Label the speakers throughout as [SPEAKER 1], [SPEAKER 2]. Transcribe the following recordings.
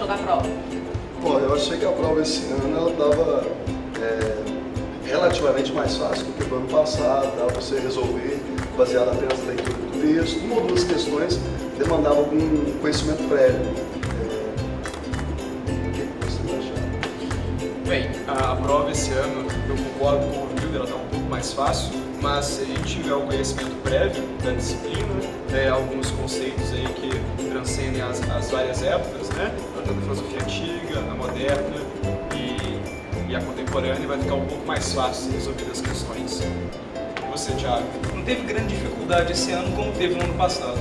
[SPEAKER 1] achou da prova?
[SPEAKER 2] Bom, eu achei que a prova esse ano ela estava relativamente mais fácil do que do ano passado, dava para você resolver baseado apenas na leitura do texto. Uma ou duas questões demandavam algum conhecimento prévio. O que você acha?
[SPEAKER 3] Bem, a prova esse ano, eu concordo com o Rodrigo, ela está um pouco mais fácil, mas se a gente tiver o conhecimento prévio da disciplina, alguns conceitos aí que transcendem as várias épocas, né? Tanto a filosofia antiga, a moderna e a contemporânea, vai ficar um pouco mais fácil de resolver as questões. E você, Thiago?
[SPEAKER 4] Não teve grande dificuldade esse ano como teve no ano passado.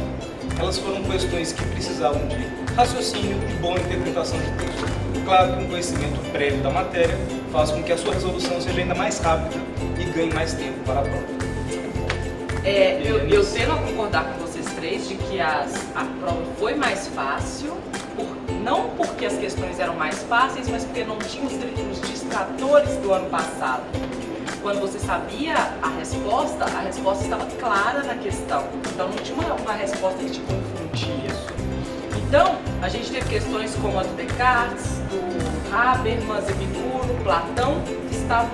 [SPEAKER 4] Elas foram questões que precisavam de raciocínio e boa interpretação de texto. Claro que um conhecimento prévio da matéria faz com que a sua resolução seja ainda mais rápida e ganhe mais tempo para a prova.
[SPEAKER 1] Eu tendo a concordar com vocês três de que a prova foi mais fácil, não porque as questões eram mais fáceis, mas porque não tinha os distratores do ano passado. Quando você sabia a resposta estava clara na questão. Então não tinha uma resposta que te confundia. Então, a gente teve questões como a do Descartes, do Habermas, Epicuro, Platão, que estavam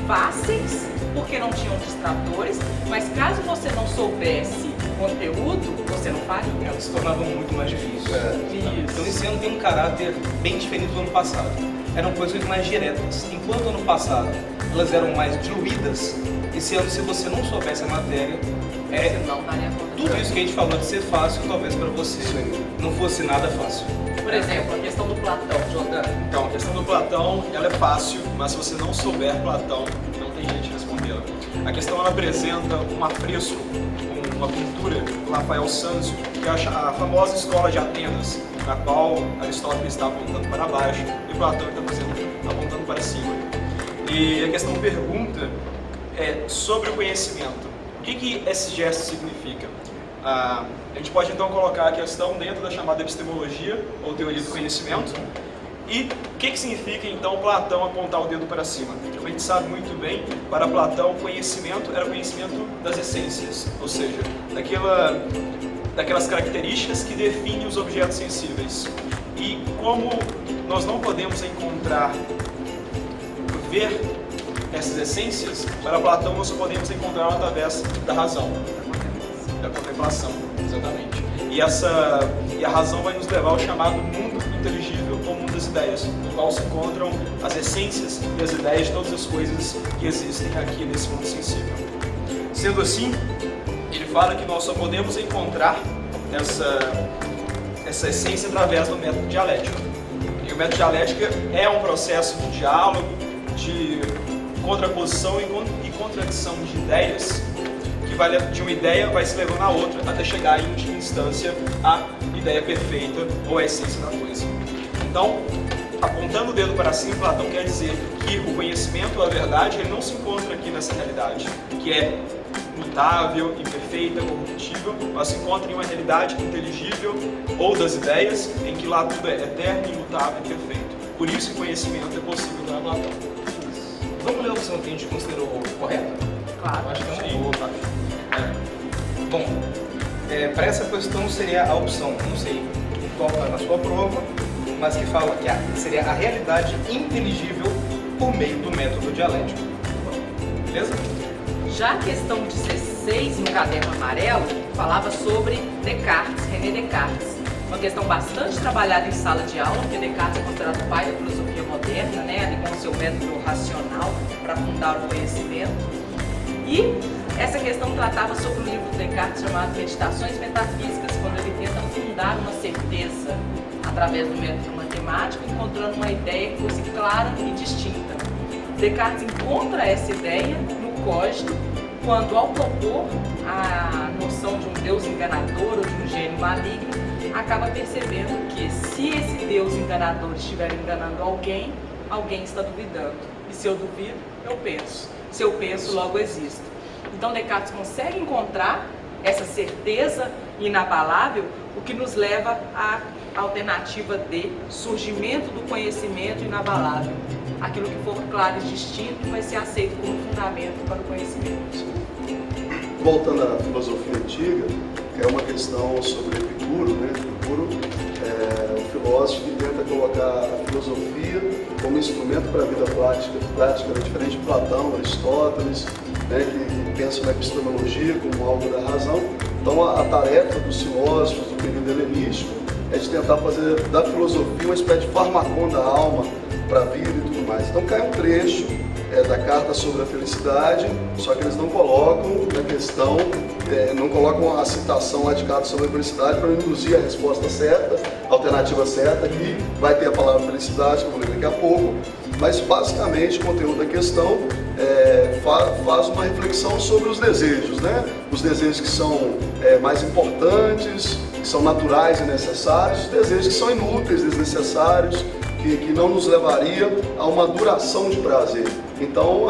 [SPEAKER 1] fáceis porque não tinham distratores, mas caso você não soubesse o conteúdo, você não faria.
[SPEAKER 4] Elas se tornavam muito mais difíceis.
[SPEAKER 1] Isso.
[SPEAKER 4] Então esse ano tem um caráter bem diferente do ano passado. Eram coisas mais diretas. Enquanto ano passado elas eram mais diluídas, esse ano, se você não soubesse a matéria,
[SPEAKER 1] Não daria conta.
[SPEAKER 4] tudo isso que a gente falou de ser fácil, talvez para você não fosse nada fácil.
[SPEAKER 1] Por exemplo, a questão do Platão, Jordano.
[SPEAKER 3] Então, a questão do Platão, ela é fácil, mas se você não souber Platão, não tem jeito de respondê-la. A questão, ela apresenta um afresco, uma pintura do Rafael Sanzio, que é a famosa escola de Atenas, na qual Aristóteles está apontando para baixo e Platão está apontando para cima. E a questão pergunta sobre o conhecimento. O que esse gesto significa? A gente pode então colocar a questão dentro da chamada epistemologia, ou teoria do conhecimento. E o que significa então Platão apontar o dedo para cima? A gente sabe muito bem, para Platão, conhecimento era o conhecimento das essências, ou seja, daquelas características que definem os objetos sensíveis. E como nós não podemos ver essas essências, para Platão nós só podemos encontrar através da razão, da contemplação, exatamente. E a razão vai nos levar ao chamado mundo inteligível, ou mundo das ideias, no qual se encontram as essências e as ideias de todas as coisas que existem aqui nesse mundo sensível. Sendo assim, ele fala que nós só podemos encontrar essa essência através do método dialético. E o método dialético é um processo de diálogo, de contraposição e contradição de ideias, que de uma ideia vai se levando a outra até chegar em última instância à ideia perfeita ou à essência da coisa. Então, apontando o dedo para cima, Platão quer dizer que o conhecimento, a verdade, ele não se encontra aqui nessa realidade, que é mutável, imperfeita, corruptível, mas se encontra em uma realidade inteligível ou das ideias, em que lá tudo é eterno, imutável e perfeito. Por isso que o conhecimento é possível para Platão.
[SPEAKER 4] Vamos ler a opção que a gente considerou correta?
[SPEAKER 1] Claro.
[SPEAKER 4] Eu acho que é uma boa, tá? Bom, para essa questão seria a opção, não sei qual está na sua prova, mas que fala que seria a realidade inteligível por meio do método dialético. Beleza?
[SPEAKER 1] Já a questão 16 no caderno amarelo falava sobre Descartes, René Descartes. Uma questão bastante trabalhada em sala de aula, porque Descartes é considerado o pai da filosofia moderna, né, ali com o seu método racional para fundar o conhecimento. E essa questão tratava sobre o livro de Descartes chamado Meditações Metafísicas, quando ele tenta fundar uma certeza através do método matemático, encontrando uma ideia que fosse clara e distinta. Descartes encontra essa ideia no cogito, quando ao propor a noção de um Deus enganador ou de um gênio maligno, acaba percebendo que se esse Deus enganador estiver enganando alguém, alguém está duvidando. E se eu duvido, eu penso. Se eu penso, logo existo. Então Descartes consegue encontrar essa certeza inabalável, o que nos leva à alternativa de surgimento do conhecimento inabalável. Aquilo que for claro e distinto vai ser aceito como fundamento para o conhecimento.
[SPEAKER 2] Voltando à filosofia antiga, é uma questão sobre Epicuro, né? Epicuro é um filósofo que tenta colocar a filosofia como instrumento para a vida prática, diferente de Platão, Aristóteles, né, que pensam na epistemologia como algo da razão. Então a tarefa dos filósofos do período helenístico é de tentar fazer da filosofia uma espécie de farmacon da alma para a vida e tudo mais. Então cai um trecho da carta sobre a felicidade, só que eles não colocam na questão, não colocam a citação lá de carta sobre a felicidade para induzir a resposta certa, a alternativa certa, que vai ter a palavra felicidade, que eu vou ler daqui a pouco, mas basicamente o conteúdo da questão faz uma reflexão sobre os desejos, né? Os desejos que são mais importantes, que são naturais e necessários, os desejos que são inúteis, desnecessários, que não nos levaria a uma duração de prazer. Então,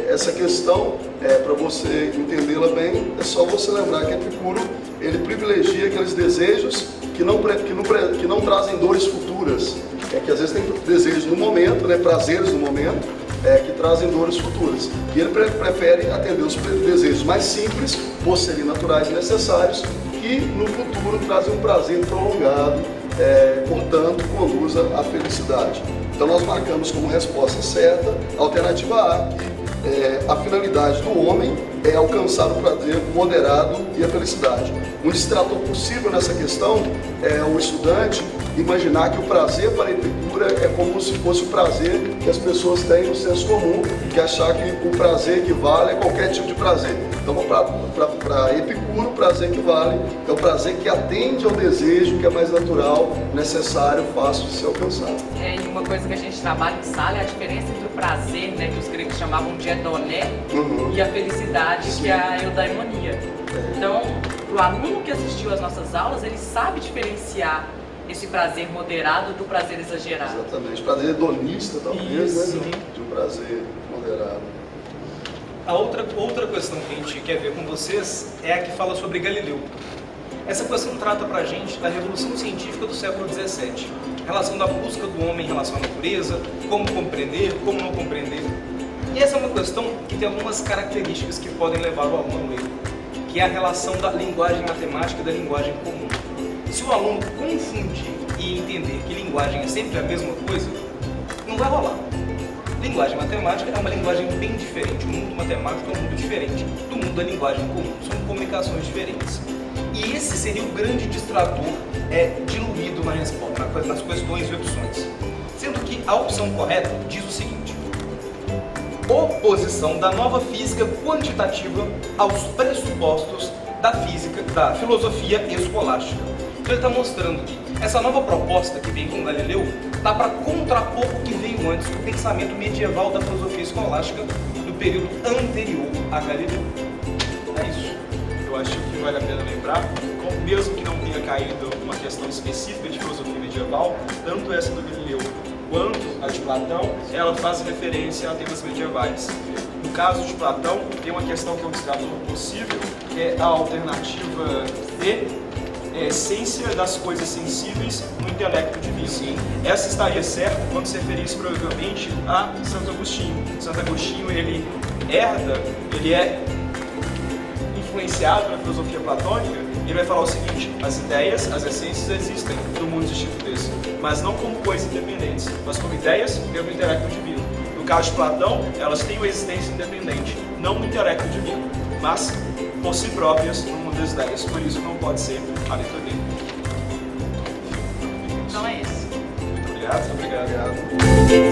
[SPEAKER 2] essa questão, para você entendê-la bem, é só você lembrar que Epicuro, ele privilegia aqueles desejos que não trazem dores futuras, que às vezes tem desejos no momento, né, prazeres no momento, que trazem dores futuras. E ele prefere atender os desejos mais simples, por serem naturais e necessários, que no futuro trazem um prazer prolongado, portanto, conduza à felicidade. Então nós marcamos como resposta certa a alternativa A, que a finalidade do homem é alcançar o prazer moderado e a felicidade. Um distrator possível nessa questão é o estudante imaginar que o prazer para Epicuro é como se fosse o prazer que as pessoas têm no senso comum, que achar que o prazer equivale a qualquer tipo de prazer. Então, para Epicuro, o prazer que vale é o prazer que atende ao desejo, que é mais natural, necessário, fácil de ser alcançado.
[SPEAKER 1] E uma coisa que a gente trabalha em sala é a diferença entre o prazer, né, que os gregos chamavam de hedoné, e a felicidade, que é a eudaimonia. Então, o aluno que assistiu às nossas aulas, ele sabe diferenciar esse prazer moderado do prazer exagerado.
[SPEAKER 2] Exatamente. Prazer hedonista, talvez,
[SPEAKER 4] Isso.
[SPEAKER 2] né? De um prazer moderado.
[SPEAKER 4] A outra questão que a gente quer ver com vocês é a que fala sobre Galileu. Essa questão trata pra gente da revolução científica do século XVII, relação da busca do homem em relação à natureza, como compreender, como não compreender. E essa é uma questão que tem algumas características que podem levar o aluno ao erro, que é a relação da linguagem matemática e da linguagem comum. Se o aluno confundir e entender que linguagem é sempre a mesma coisa, não vai rolar. Linguagem matemática é uma linguagem bem diferente. O mundo matemático é um mundo diferente do mundo da linguagem comum. São comunicações diferentes. E esse seria o grande distrator diluído na resposta, nas questões e opções. Sendo que a opção correta diz o seguinte: oposição da nova física quantitativa aos pressupostos da física, da filosofia escolástica. Então ele está mostrando que essa nova proposta que veio com Galileu dá para contrapor o que veio antes, o pensamento medieval da filosofia escolástica do período anterior a Galileu. É isso.
[SPEAKER 3] Eu acho que vale a pena lembrar, mesmo que não tenha caído uma questão específica de filosofia medieval, tanto essa do Galileu quanto a de Platão, ela faz referência a temas medievais. No caso de Platão, tem uma questão que é um distrator possível, que é a alternativa D, essência das coisas sensíveis no intelecto divino.
[SPEAKER 4] Sim.
[SPEAKER 3] Essa estaria certa quando se referisse provavelmente a Santo Agostinho. Santo Agostinho, ele é influenciado na filosofia platônica, e ele vai falar o seguinte: as ideias, as essências existem no mundo de tipo desse, mas não como coisas independentes, mas como ideias pelo intelecto divino. No caso de Platão, elas têm uma existência independente, não no intelecto divino, mas por si próprias no mundo das ideias. Por isso não pode ser a letra D.
[SPEAKER 1] Então é isso.
[SPEAKER 3] Muito obrigado.
[SPEAKER 2] Obrigado.